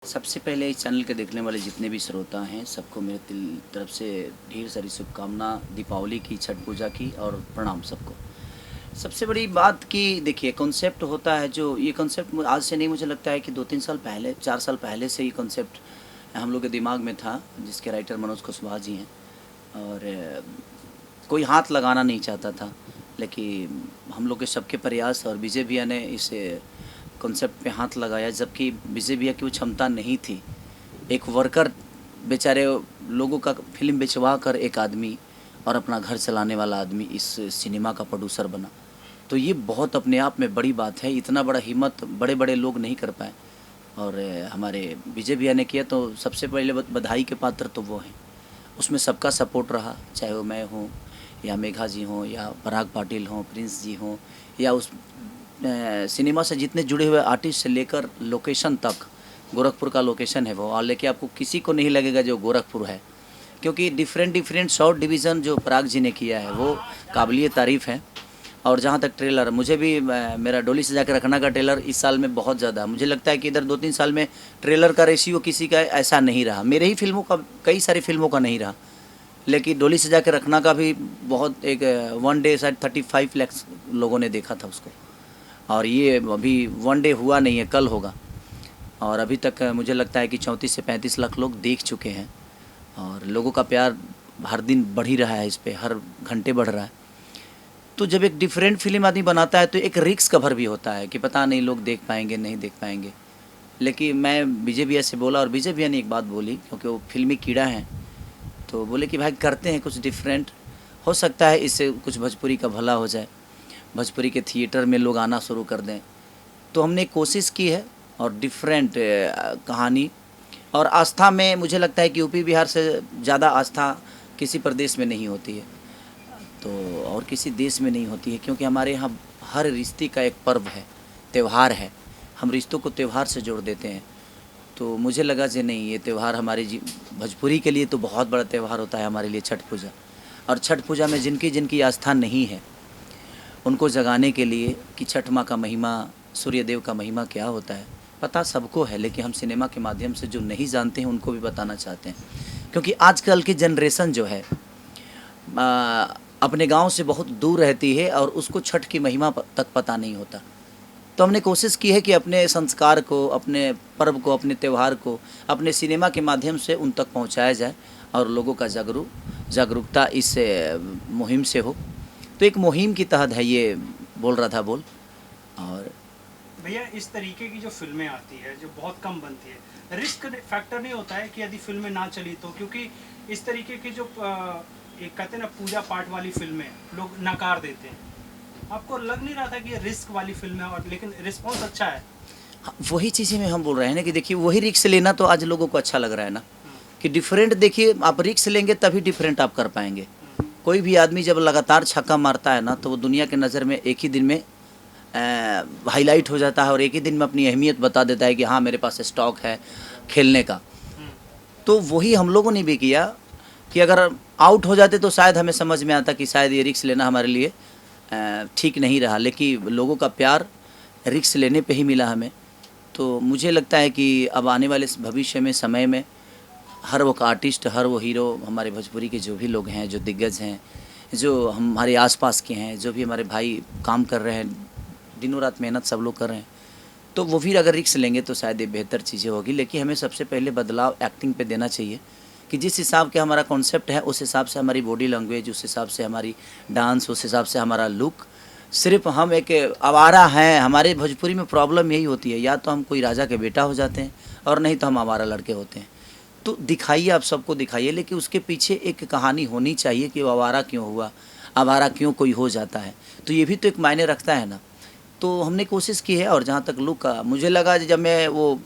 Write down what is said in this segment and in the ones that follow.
सबसे पहले इस चैनल के देखने वाले जितने भी श्रोता हैं सबको मेरे दिल तरफ से ढेर सारी शुभकामना दीपावली की, छठ पूजा की और प्रणाम सबको। सबसे बड़ी बात कि देखिए कॉन्सेप्ट होता है जो ये कॉन्सेप्ट आज से नहीं, मुझे लगता है कि 2-3 साल पहले 4 साल पहले से ये कॉन्सेप्ट हम लोग के दिमाग में था, जिसके राइटर मनोज कुशवाहा जी हैं। और कोई हाथ लगाना नहीं चाहता था, लेकिन हम लोग के सबके प्रयास और विजय भैया ने इस कॉन्सेप्ट पे हाथ लगाया, जबकि विजय भैया की वो क्षमता नहीं थी। एक वर्कर बेचारे लोगों का फिल्म बेचवा कर एक आदमी और अपना घर चलाने वाला आदमी इस सिनेमा का प्रोड्यूसर बना, तो ये बहुत अपने आप में बड़ी बात है। इतना बड़ा हिम्मत बड़े बड़े लोग नहीं कर पाए और हमारे विजय भैया ने किया, तो सबसे पहले बधाई के पात्र तो वो हैं। उसमें सबका सपोर्ट रहा, चाहे वो मैं हूँ या मेघा जी हों या पराग पाटिल हों, प्रिंस जी हों, या उस सिनेमा से जितने जुड़े हुए आर्टिस्ट से लेकर लोकेशन तक, गोरखपुर का लोकेशन है वो, और लेके आपको किसी को नहीं लगेगा जो गोरखपुर है, क्योंकि डिफरेंट शॉर्ट डिवीज़न जो पराग जी ने किया है वो काबिलिए तारीफ़ है। और जहाँ तक ट्रेलर, मुझे भी मेरा डोली सजा के रखना का ट्रेलर इस साल में बहुत ज़्यादा, मुझे लगता है कि इधर 2-3 साल में ट्रेलर का रेशियो किसी का ऐसा नहीं रहा। मेरे ही फिल्मों का, कई सारी फिल्मों का नहीं रहा, लेकिन डोली सजा के रखना का भी बहुत, एक 1 डे शायद 35 लाख लोगों ने देखा था उसको। और ये अभी 1 डे हुआ नहीं है, कल होगा, और अभी तक मुझे लगता है कि 34 से 35 लाख लोग देख चुके हैं। और लोगों का प्यार हर दिन बढ़ ही रहा है, इस पे हर घंटे बढ़ रहा है। तो जब एक डिफरेंट फिल्म आदमी बनाता है तो एक रिस्क कवर भी होता है कि पता नहीं लोग देख पाएंगे नहीं देख पाएंगे। लेकिन मैं विजय भैया से बोला और विजय भैया ने एक बात बोली, क्योंकि वो फिल्मी कीड़ा हैं, तो बोले कि भाई करते हैं कुछ डिफरेंट, हो सकता है इससे कुछ भोजपुरी का भला हो जाए, भोजपुरी के थिएटर में लोग आना शुरू कर दें। तो हमने कोशिश की है और डिफरेंट कहानी और आस्था में, मुझे लगता है कि यूपी बिहार से ज़्यादा आस्था किसी प्रदेश में नहीं होती है, तो और किसी देश में नहीं होती है, क्योंकि हमारे यहाँ हर रिश्ते का एक पर्व है, त्यौहार है, हम रिश्तों को त्यौहार से जोड़ देते हैं। तो मुझे लगा कि नहीं, ये त्यौहार हमारी भोजपुरी के लिए तो बहुत बड़ा त्यौहार होता है हमारे लिए, छठ पूजा। और छठ पूजा में जिनकी जिनकी आस्था नहीं है उनको जगाने के लिए कि छठ माँ का महिमा, सूर्यदेव का महिमा क्या होता है, पता सबको है, लेकिन हम सिनेमा के माध्यम से जो नहीं जानते हैं उनको भी बताना चाहते हैं। क्योंकि आजकल की जनरेशन जो है अपने गांव से बहुत दूर रहती है और उसको छठ की महिमा तक पता नहीं होता। तो हमने कोशिश की है कि अपने संस्कार को, अपने पर्व को, अपने त्यौहार को अपने सिनेमा के माध्यम से उन तक पहुंचाया जाए और लोगों का जागरूकता इस मुहिम से हो। तो एक मुहिम की तहत है ये, बोल रहा था बोल। और भैया इस तरीके की जो फिल्में आती है जो बहुत कम बनती है, रिस्क फैक्टर नहीं होता है कि यदि फिल्में ना चली तो? क्योंकि इस तरीके की जो एक कहते हैं ना पूजा पाठ वाली फिल्में लोग नकार देते हैं, आपको लग नहीं रहा था कि ये रिस्क वाली फिल्म है और लेकिन रिस्पॉन्स अच्छा है? हाँ, वही चीज़ें में हम बोल रहे हैं ना कि देखिए वही रिस्क लेना तो आज लोगों को अच्छा लग रहा है ना, कि डिफरेंट, देखिए आप रिस्क लेंगे तभी डिफरेंट आप कर पाएंगे। कोई भी आदमी जब लगातार छक्का मारता है ना, तो वो दुनिया के नज़र में एक ही दिन में हाईलाइट हो जाता है और एक ही दिन में अपनी अहमियत बता देता है कि हाँ मेरे पास स्टॉक है खेलने का। तो वही हम लोगों ने भी किया कि अगर आउट हो जाते तो शायद हमें समझ में आता कि शायद ये रिस्क लेना हमारे लिए ठीक नहीं रहा, लेकिन लोगों का प्यार रिस्क लेने पे ही मिला हमें। तो मुझे लगता है कि अब आने वाले भविष्य में, समय में, हर वो आर्टिस्ट, हर वो हीरो, हमारे भोजपुरी के जो भी लोग हैं, जो दिग्गज हैं, जो हमारे आसपास के हैं, जो भी हमारे भाई काम कर रहे हैं, दिनों रात मेहनत सब लोग कर रहे हैं, तो वो भी अगर रिस्क लेंगे तो शायद ये बेहतर चीज़ें होगी। लेकिन हमें सबसे पहले बदलाव एक्टिंग पे देना चाहिए कि जिस हिसाब के हमारा कॉन्सेप्ट है उस हिसाब से हमारी बॉडी लैंग्वेज, उस हिसाब से हमारी डांस, उस हिसाब से हमारा लुक। सिर्फ हम एक आवारा हैं, हमारे भोजपुरी में प्रॉब्लम यही होती है, या तो हम कोई राजा के बेटा हो जाते हैं और नहीं तो हम आवारा लड़के होते हैं। तो दिखाइए, आप सबको दिखाइए, लेकिन उसके पीछे एक कहानी होनी चाहिए कि वो आवारा क्यों हुआ, आवारा क्यों कोई हो जाता है, तो ये भी तो एक मायने रखता है ना। तो हमने कोशिश की है। और जहाँ तक लुक का, मुझे लगा जब मैं वो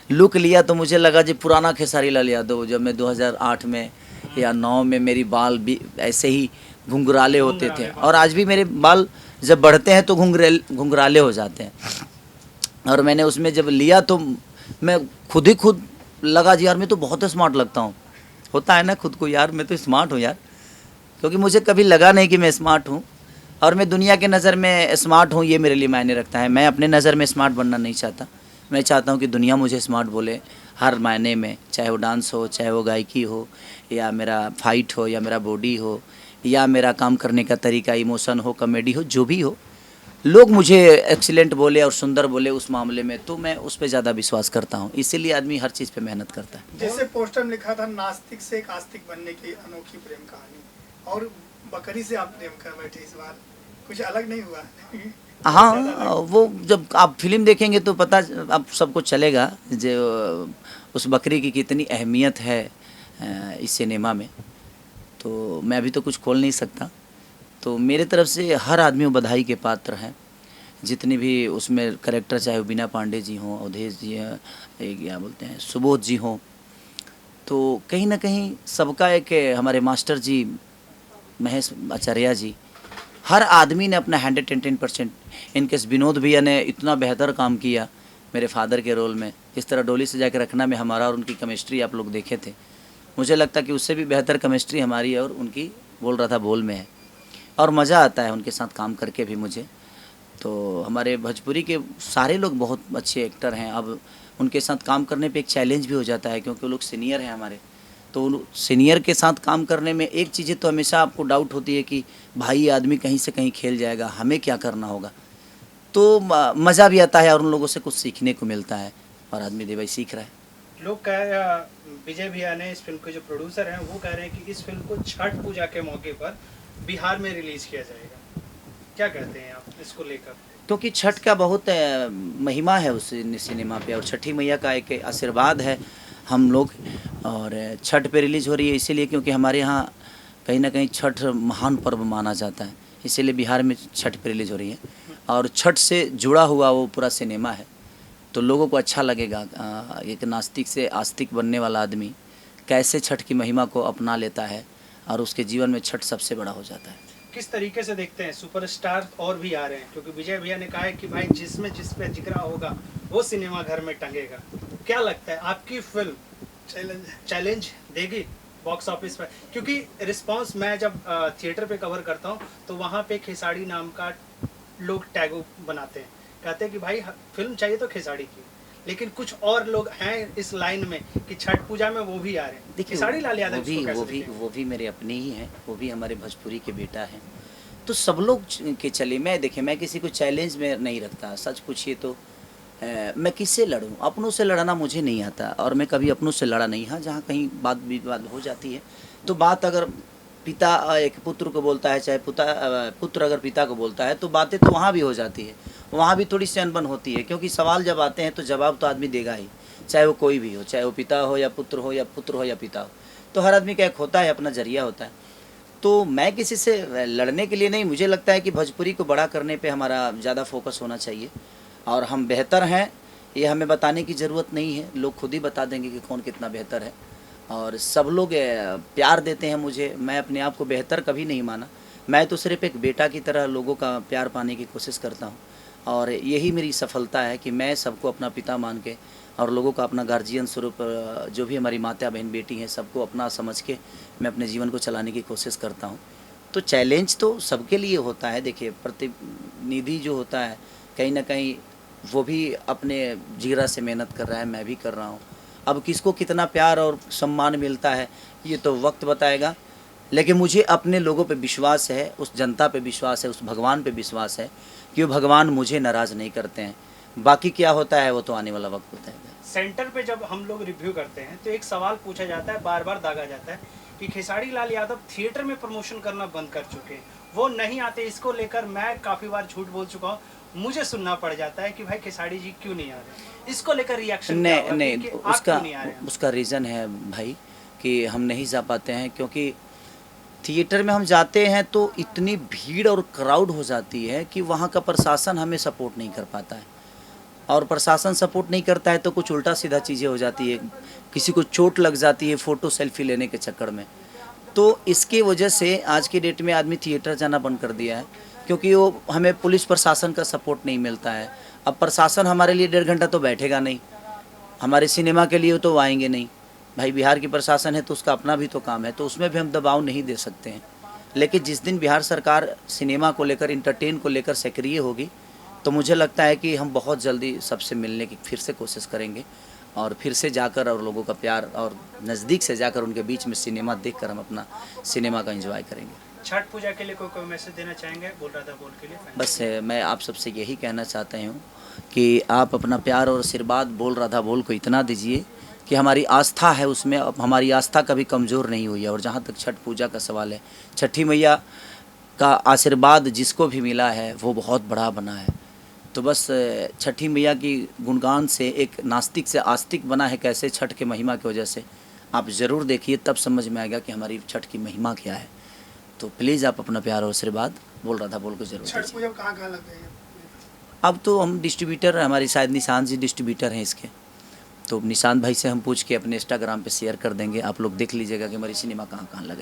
लुक लिया तो मुझे लगा जी पुराना खेसारी लाल यादव, जब मैं 2008 में या 9 में मेरी बाल भी ऐसे ही घुंघराले होते थे, और आज भी मेरे बाल जब बढ़ते हैं तो घुंघराले हो जाते हैं। और मैंने उसमें जब लिया तो मैं खुद लगा जी यार मैं तो बहुत स्मार्ट लगता हूँ। होता है ना खुद को, यार मैं तो स्मार्ट हूँ यार, क्योंकि मुझे कभी लगा नहीं कि मैं स्मार्ट हूँ और मैं दुनिया के नज़र में स्मार्ट हूँ, ये मेरे लिए मायने रखता है। मैं अपने नज़र में स्मार्ट बनना नहीं चाहता, मैं चाहता हूँ कि दुनिया मुझे स्मार्ट बोले हर मायने में, चाहे वो डांस हो, चाहे वो गायकी हो, या मेरा फाइट हो, या मेरा बॉडी हो, या मेरा काम करने का तरीका, इमोशन हो, कॉमेडी हो, जो भी हो, लोग मुझे एक्सीलेंट बोले और सुंदर बोले उस मामले में, तो मैं उस पर ज़्यादा विश्वास करता हूँ। इसीलिए आदमी हर चीज़ पे मेहनत करता है। जैसे पोस्टर में लिखा था, नास्तिक से एक आस्तिक बनने की अनोखी प्रेम कहानी, और बकरी से आप प्रेम कर बैठे इस बार, कुछ अलग नहीं हुआ? हाँ, वो जब आप फिल्म देखेंगे तो पता आप सबको चलेगा जो उस बकरी की कितनी अहमियत है इस सिनेमा में। तो मैं अभी तो कुछ खोल नहीं सकता। तो मेरे तरफ से हर आदमी वो बधाई के पात्र हैं, जितने भी उसमें करेक्टर, चाहे वो बीना पांडे जी हों, अवधेश जी हैं, क्या बोलते हैं, सुबोध जी हों, तो कहीं ना कहीं सबका एक हमारे मास्टर जी महेश आचार्य जी, हर आदमी ने अपना 110%। इनकेस विनोद भैया ने इतना बेहतर काम किया मेरे फादर के रोल में, इस तरह डोली से जाकर रखना में हमारा और उनकी केमिस्ट्री आप लोग देखे थे, मुझे लगता कि उससे भी बेहतर केमिस्ट्री हमारी और उनकी बोल रहा था बोल में है, और मज़ा आता है उनके साथ काम करके भी मुझे। तो हमारे भोजपुरी के सारे लोग बहुत अच्छे एक्टर हैं। अब उनके साथ काम करने पे एक चैलेंज भी हो जाता है, क्योंकि वो लोग सीनियर हैं हमारे। तो सीनियर के साथ काम करने में एक चीज़ें तो हमेशा आपको डाउट होती है कि भाई आदमी कहीं से कहीं खेल जाएगा, हमें क्या करना होगा। तो मज़ा भी आता है और उन लोगों से कुछ सीखने को मिलता है, और आदमी दे भाई सीख रहा है। लोग कह रहे, विजय भैया ने, इस फिल्म के जो प्रोड्यूसर हैं, वो कह रहे हैं कि इस फिल्म को छठ पूजा के मौके पर बिहार में रिलीज किया जाएगा। क्या कहते हैं आप इसको लेकर? क्योंकि छठ का बहुत महिमा है उस सिनेमा पे, और छठी मैया का एक आशीर्वाद है हम लोग, और छठ पे रिलीज़ हो रही है इसीलिए क्योंकि हमारे यहाँ कहीं ना कहीं छठ महान पर्व माना जाता है, इसीलिए बिहार में छठ पे रिलीज़ हो रही है। और छठ से जुड़ा हुआ वो पूरा सिनेमा है, तो लोगों को अच्छा लगेगा। एक नास्तिक से आस्तिक बनने वाला आदमी कैसे छठ की महिमा को अपना लेता है, और उसके जीवन में छठ सबसे बड़ा हो जाता है। किस तरीके से देखते हैं? सुपरस्टार और भी आ रहे हैं, क्योंकि विजय भैया ने कहा है कि भाई जिस पे जिगरा होगा वो सिनेमा घर में टंगेगा। क्या लगता है आपकी फिल्म चैलेंज देगी बॉक्स ऑफिस पर? क्योंकि रिस्पांस मैं जब थिएटर पे कवर करता हूँ तो वहाँ पे खेसाड़ी नाम का लोग टैग बनाते हैं, कहते हैं कि भाई फिल्म चाहिए तो खेसाड़ी की, लेकिन कुछ और लोग हैं इस लाइन में कि छठ पूजा में वो भी आ रहे हैं। खेसारी लाल यादव वो भी मेरे अपने ही हैं, वो भी हमारे भोजपुरी के बेटा हैं। तो सब लोग के चले, मैं देखिए मैं किसी को चैलेंज में नहीं रखता। सच पूछिए तो मैं किससे लड़ूं? अपनों से लड़ना मुझे नहीं आता, और मैं कभी अपनों से लड़ा नहीं। हाँ, जहाँ कहीं बात विवाद हो जाती है तो बात अगर पिता एक पुत्र को बोलता है, चाहे पुत्र अगर पिता को बोलता है, तो बातें तो वहाँ भी हो जाती है, वहाँ भी थोड़ी सी अनबन होती है, क्योंकि सवाल जब आते हैं तो जवाब तो आदमी देगा ही, चाहे वो कोई भी हो, चाहे वो पिता हो या पुत्र हो, या पुत्र हो या पिता हो। तो हर आदमी का एक होता है, अपना जरिया होता है। तो मैं किसी से लड़ने के लिए नहीं, मुझे लगता है कि भोजपुरी को बड़ा करने पे हमारा ज़्यादा फोकस होना चाहिए, और हम बेहतर हैं ये हमें बताने की ज़रूरत नहीं है, लोग खुद ही बता देंगे कि कौन कितना बेहतर है। और सब लोग प्यार देते हैं मुझे, मैं अपने आप को बेहतर कभी नहीं माना, मैं तो सिर्फ एक बेटा की तरह लोगों का प्यार पाने की कोशिश करता हूँ, और यही मेरी सफलता है कि मैं सबको अपना पिता मान के और लोगों का अपना गार्जियन स्वरूप, जो भी हमारी माता बहन बेटी हैं, सबको अपना समझ के मैं अपने जीवन को चलाने की कोशिश करता हूँ। तो चैलेंज तो सबके लिए होता है। देखिए, प्रतिनिधि जो होता है कहीं ना कहीं वो भी अपने जिगरा से मेहनत कर रहा है, मैं भी कर रहा हूँ। अब किसको कितना प्यार और सम्मान मिलता है ये तो वक्त बताएगा, लेकिन मुझे अपने लोगों पे विश्वास है, उस जनता पे विश्वास है, उस भगवान पे विश्वास है कि वो भगवान मुझे नाराज़ नहीं करते हैं। बाकी क्या होता है वो तो आने वाला वक्त बताएगा। सेंटर पे जब हम लोग रिव्यू करते हैं तो एक सवाल पूछा जाता है, बार बार दागा जाता है कि खेसारी लाल यादव थिएटर में प्रमोशन करना बंद कर चुके हैं, वो नहीं आते। इसको लेकर मैं काफ़ी बार झूठ बोल चुका हूँ, मुझे सुनना पड़ जाता है कि भाई खेसारी जी क्यों नहीं आ रहे। इसको लेकर रिएक्शन नहीं, उसका रीज़न है भाई कि हम नहीं जा पाते हैं, क्योंकि थिएटर में हम जाते हैं तो इतनी भीड़ और क्राउड हो जाती है कि वहाँ का प्रशासन हमें सपोर्ट नहीं कर पाता है, और प्रशासन सपोर्ट नहीं करता है तो कुछ उल्टा सीधा चीज़ें हो जाती है, किसी को चोट लग जाती है फ़ोटो सेल्फी लेने के चक्कर में। तो इसकी वजह से आज की डेट में आदमी थिएटर जाना बंद कर दिया है, क्योंकि वो हमें पुलिस प्रशासन का सपोर्ट नहीं मिलता है। अब प्रशासन हमारे लिए 1.5 घंटा तो बैठेगा नहीं, हमारे सिनेमा के लिए तो आएंगे नहीं। भाई बिहार की प्रशासन है तो उसका अपना भी तो काम है, तो उसमें भी हम दबाव नहीं दे सकते हैं। लेकिन जिस दिन बिहार सरकार सिनेमा को लेकर, इंटरटेन को लेकर सक्रिय होगी, तो मुझे लगता है कि हम बहुत जल्दी सबसे मिलने की फिर से कोशिश करेंगे और फिर से जाकर और लोगों का प्यार और नज़दीक से जाकर उनके बीच में सिनेमा देखकर हम अपना सिनेमा का एंजॉय करेंगे। छठ पूजा के लिए कोई मैसेज देना चाहेंगे बोल राधा बोल के लिए? बस मैं आप सबसे यही कहना चाहता हूँ कि आप अपना प्यार और आशीर्वाद बोल राधा बोल को इतना दीजिए कि हमारी आस्था है उसमें, अब हमारी आस्था कभी कमज़ोर नहीं हुई है। और जहाँ तक छठ पूजा का सवाल है, छठी मैया का आशीर्वाद जिसको भी मिला है वो बहुत बड़ा बना है। तो बस छठी मैया की गुणगान से एक नास्तिक से आस्तिक बना है कैसे, छठ के महिमा की वजह से। आप ज़रूर देखिए, तब समझ में आएगा कि हमारी छठ की महिमा क्या है। तो प्लीज़ आप अपना प्यार और आशीर्वाद बोल राधा बोल को जरूर छठ दीजिए। पूजा कहाँ कहाँ लग गई है? अब तो हम डिस्ट्रीब्यूटर, हमारी शायद निशांत जी डिस्ट्रीब्यूटर हैं इसके, तो निशांत भाई से हम पूछ के अपने इंस्टाग्राम पे शेयर कर देंगे। आप लोग देख लीजिएगा कि हमारी सिनेमा कहाँ कहाँ लग